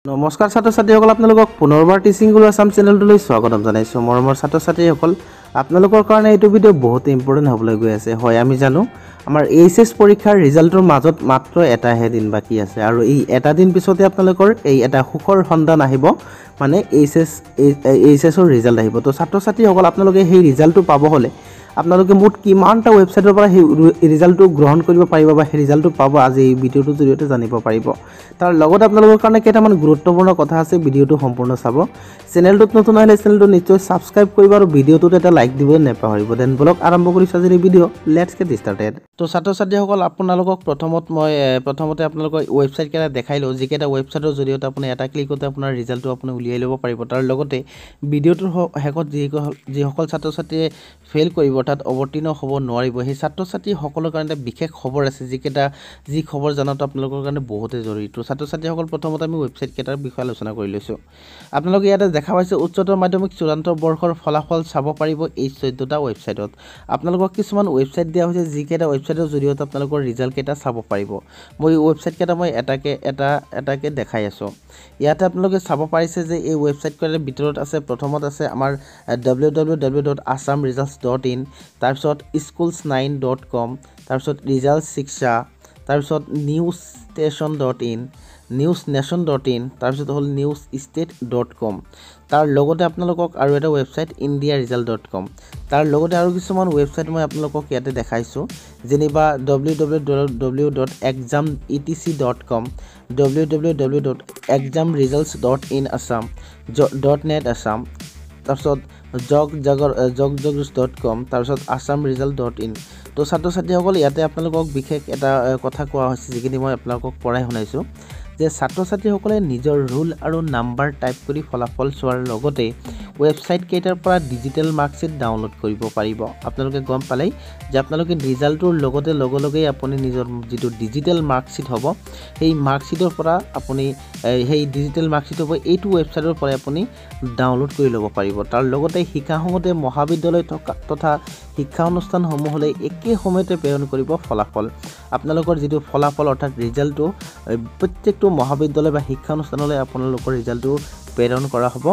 নমস্কাৰ ছাত্ৰ ছাত্ৰীসকল আপোনালোকক পুনৰবাৰ টিচিং গুৰু আসাম চেনেলটোলৈ স্বাগতম জনাইছোঁ মৰমৰ ছাত্ৰ ছাত্ৰীসকল আপোনালোকৰ কাৰণে এইটো ভিডিঅ' বহুত ইম্পৰ্টেণ্ট হ'বলৈ গৈ আছে হয় আমি জানো আমাৰ এইচএছ পৰীক্ষাৰ ৰিজাল্টৰ মাজত মাত্ৰ এটাহে দিন বাকি আছে আৰু এই এটা দিন পিছতে আপোনালোকৰ এই এটা সুখৰ সন্ধান আহিব মানে এইচএছৰ ৰিজাল্ট আহিব তো ছাত্ৰ ছাত্ৰীসকল আপোনালোকে সেই ৰিজাল্টটো পাব হ'লে আপোনালোকে মুঠ কিমানটা ৱেবছাইটৰ পৰা সেই ৰিজাল্টটো গ্ৰহণ কৰিব পাৰিব বা সেই ৰিজাল্টটো পাব আজি এই ভিডিঅ'টোৰ জৰিয়তে জানিব পাৰিব তাৰ লগত আপোনালোকৰ কাৰণে কেইটামান গুৰুত্বপূৰ্ণ কথা আছে ভিডিঅ'টো সম্পূৰ্ণ চাব চেনেলটোত নতুন আহিলে চেনেলটো নিশ্চয় সাবস্ক্ৰাইব কৰিব আৰু ভিডিঅ'টোত এটা লাইক দিবলৈ নেপাহৰিব দেন ব্লগ আৰম্ভ কৰিছোঁ আজিৰ এই ভিডিঅ' লেটছ গেট ষ্টাৰ্টেড তো ছাত্ৰ ছাত্ৰীসকল আপোনালোকক প্ৰথমতে আপোনালোকৰ ৱেবছাইট কেইটা দেখাই লওঁ যিকেইটা ৱেবছাইটৰ জৰিয়তে আপুনি এটা ক্লিকতে আপোনাৰ ৰিজাল্টটো আপুনি উলিয়াই ল'ব পাৰিব তাৰ লগতে ভিডিঅ'টোৰ শেষত যিসকল ছাত্ৰ ছাত্ৰীয়ে ফেইল কৰিব অৰ্থাৎ অৱতীৰ্ণ হ'ব নোৱাৰিব সেই ছাত্ৰ ছাত্ৰীসকলৰ কাৰণে বিশেষ খবৰ আছে যি খবৰ জনাটো আপোনালোকৰ কাৰণে বহুতেই জৰুৰী তো ছাত্ৰ ছাত্ৰীসকল প্ৰথমতে আমি ৱেবছাইট কেইটাৰ বিষয়ে আলোচনা কৰি লৈছোঁ আপোনালোকে ইয়াতে দেখা পাইছে উচ্চতৰ মাধ্যমিক চূড়ান্ত বৰ্ষৰ ফলাফল চাব পাৰিব এই 14টা ৱেবছাইটত আপোনালোকক কিছুমান ৱেবছাইট দিয়া হৈছে যিকেইটা ৱেবছাইটৰ জৰিয়তে আপোনালোকৰ ৰিজাল্ট কেইটা চাব পাৰিব মই ৱেবছাইট কেইটা মই এটাকে দেখাই আছোঁ ইয়াতে আপোনালোকে চাব পাৰিছে যে এই ৱেবছাইট কেইটাৰ ভিতৰত আছে প্ৰথমত আছে আমাৰ www.assamresults.in তাৰপিছত schools9.com তাৰপিছত ৰিজাল্ট শিক্ষা তাৰপিছত newstation.in newsnation.in তাৰপিছত হ'ল newsstate.com তাৰ লগতে আপোনালোকক আৰু এটা ৱেবছাইট indiaresult.com তাৰ লগতে আৰু কিছুমান ৱেবছাইট মই আপোনালোকক ইয়াতে দেখাইছোঁ যেনিবা www.exametc.com www.examresults.in assam.net assam তাৰপিছত jogjagus.com তাৰপিছত assamresult.in তো ছাত্ৰ ছাত্ৰীসকল ইয়াতে আপোনালোকক বিশেষ এটা কথা কোৱা হৈছে যিখিনি মই আপোনালোকক পঢ়াই শুনাইছোঁ যে ছাত্ৰ ছাত্ৰীসকলে নিজৰ ৰোল আৰু নাম্বাৰ টাইপ কৰি ফলাফল চোৱাৰ লগতে ৱেবছাইট কেইটাৰ পৰা ডিজিটেল মাৰ্কশ্বিট ডাউনলোড কৰিব পাৰিব আপোনালোকে গম পালেই যে আপোনালোকে ৰিজাল্টৰ লগতে আপুনি নিজৰ যিটো ডিজিটেল মাৰ্কশ্বিট হ'ব সেই মাৰ্কশ্বিটৰ পৰা আপুনি সেই ডিজিটেল মাৰ্কশ্বিট হ'ব এইটো ৱেবছাইটৰ পৰা আপুনি ডাউনলোড কৰি ল'ব পাৰিব তাৰ লগতে শিক্ষাসমূহতে মহাবিদ্যালয় তথা শিক্ষা অনুষ্ঠানসমূহলৈ একে সময়তে প্ৰেৰণ কৰিব ফলাফল আপোনালোকৰ যিটো ফলাফল অৰ্থাৎ ৰিজাল্টটো প্ৰত্যেকটো মহাবিদ্যালয় বা শিক্ষা অনুষ্ঠানলৈ আপোনালোকৰ ৰিজাল্টটো প্ৰেৰণ কৰা হ'ব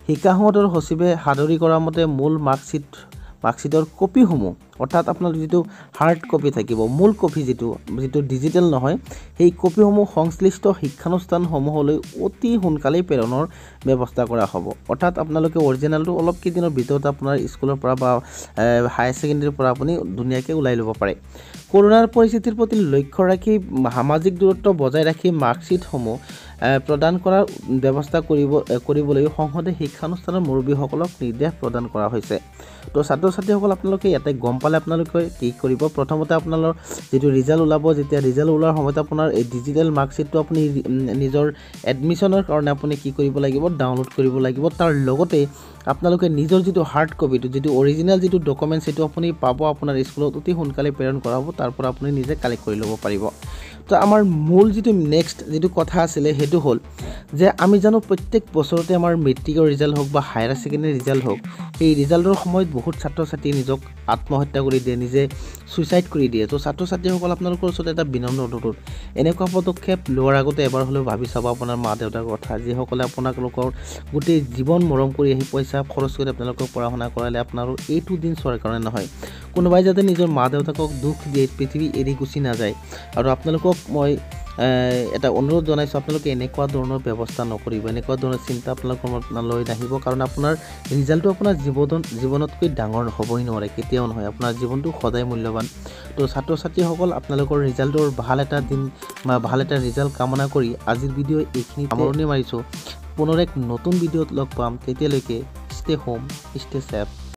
শিক্ষাসমূহৰ সচিবে সাদৰি কৰা মতে মূল মাৰ্কশ্বিটৰ কপিসমূহ অৰ্থাৎ আপোনাৰ যিটো হাৰ্ড কপি থাকিব মূল কপি যিটো ডিজিটেল নহয় সেই কপিসমূহ সংশ্লিষ্ট শিক্ষানুষ্ঠানসমূহলৈ অতি সোনকালেই প্ৰেৰণৰ ব্যৱস্থা কৰা হ'ব অৰ্থাৎ আপোনালোকে অৰিজিনেলটো অলপ কেইদিনৰ ভিতৰত আপোনাৰ স্কুলৰ পৰা বা হায়াৰ ছেকেণ্ডেৰীৰ পৰা আপুনি ধুনীয়াকৈ ওলাই ল'ব পাৰে কৰোনাৰ পৰিস্থিতিৰ প্ৰতি লক্ষ্য ৰাখি সামাজিক দূৰত্ব বজাই ৰাখি মাৰ্কশ্বিটসমূহ প্ৰদান কৰাৰ ব্যৱস্থা কৰিবলৈ সংসদে শিক্ষানুষ্ঠানৰ মুৰব্বীসকলক নিৰ্দেশ প্ৰদান কৰা হৈছে তো ছাত্ৰ ছাত্ৰীসকল আপোনালোকে ইয়াতে গম পালে আপোনালোকে কি কৰিব প্ৰথমতে আপোনালোকৰ যিটো ৰিজাল্ট ওলাব যেতিয়া ৰিজাল্ট ওলোৱাৰ সময়ত আপোনাৰ এই ডিজিটেল মাৰ্কশ্বিটটো আপুনি নিজৰ এডমিশ্যনৰ কাৰণে আপুনি কি কৰিব লাগিব ডাউনলোড কৰিব লাগিব তাৰ লগতে আপোনালোকে নিজৰ যিটো হাৰ্ড কপিটো যিটো অৰিজিনেল যিটো ডকুমেণ্টছ সেইটো আপুনি পাব আপোনাৰ স্কুলত অতি সোনকালে প্ৰেৰণ কৰা হ'ব তাৰ পৰা আপুনি নিজে কালেক্ট কৰি ল'ব পাৰিব তো আমাৰ মূল যিটো নেক্সট যিটো কথা আছিলে সেইটো হ'ল যে আমি জানো প্ৰত্যেক বছৰতে আমাৰ মেট্ৰিকৰ ৰিজাল্ট হওক বা হায়াৰ ছেকেণ্ডেৰী ৰিজাল্ট হওক এই ৰিজাল্টৰ সময়ত বহুত ছাত্ৰ ছাত্ৰী নিজক আত্মহত্যা কৰি দিয়ে নিজে ছুইচাইড কৰি দিয়ে তো ছাত্ৰ ছাত্ৰীসকল আপোনালোকৰ ওচৰত এটা বিনম্ৰ অনুৰোধ এনেকুৱা পদক্ষেপ লোৱাৰ আগতে এবাৰ হ'লেও ভাবি চাব আপোনাৰ মা দেউতাৰ কথা যিসকলে আপোনালোকৰ গোটেই জীৱন মৰম কৰি আহি পইচা খৰচ কৰি আপোনালোকক পঢ়া শুনা কৰালে আপোনাৰো এইটো দিন চোৱাৰ কাৰণে নহয় কোনোবাই যাতে নিজৰ মা দেউতাকক দুখ দিয়ে পৃথিৱী এৰি গুচি নাযায় আৰু আপোনালোকক মই এটা অনুৰোধ জনাইছোঁ আপোনালোকে এনেকুৱা ধৰণৰ ব্যৱস্থা নকৰিব এনেকুৱা ধৰণৰ চিন্তা আপোনালোকৰ মনলৈ নাহিব কাৰণ আপোনাৰ ৰিজাল্টটো আপোনাৰ জীৱনতকৈ ডাঙৰ হ'বই নোৱাৰে কেতিয়াও নহয় আপোনাৰ জীৱনটো সদায় মূল্যৱান তো ছাত্ৰ ছাত্ৰীসকল আপোনালোকৰ ৰিজাল্টৰ ভাল এটা দিন বা ভাল এটা ৰিজাল্ট কামনা কৰি আজিৰ ভিডিঅ' এইখিনি সামৰণি মাৰিছোঁ পুনৰ এক নতুন ভিডিঅ'ত লগ পাম তেতিয়ালৈকে ষ্টে হোম ষ্টে ছেফ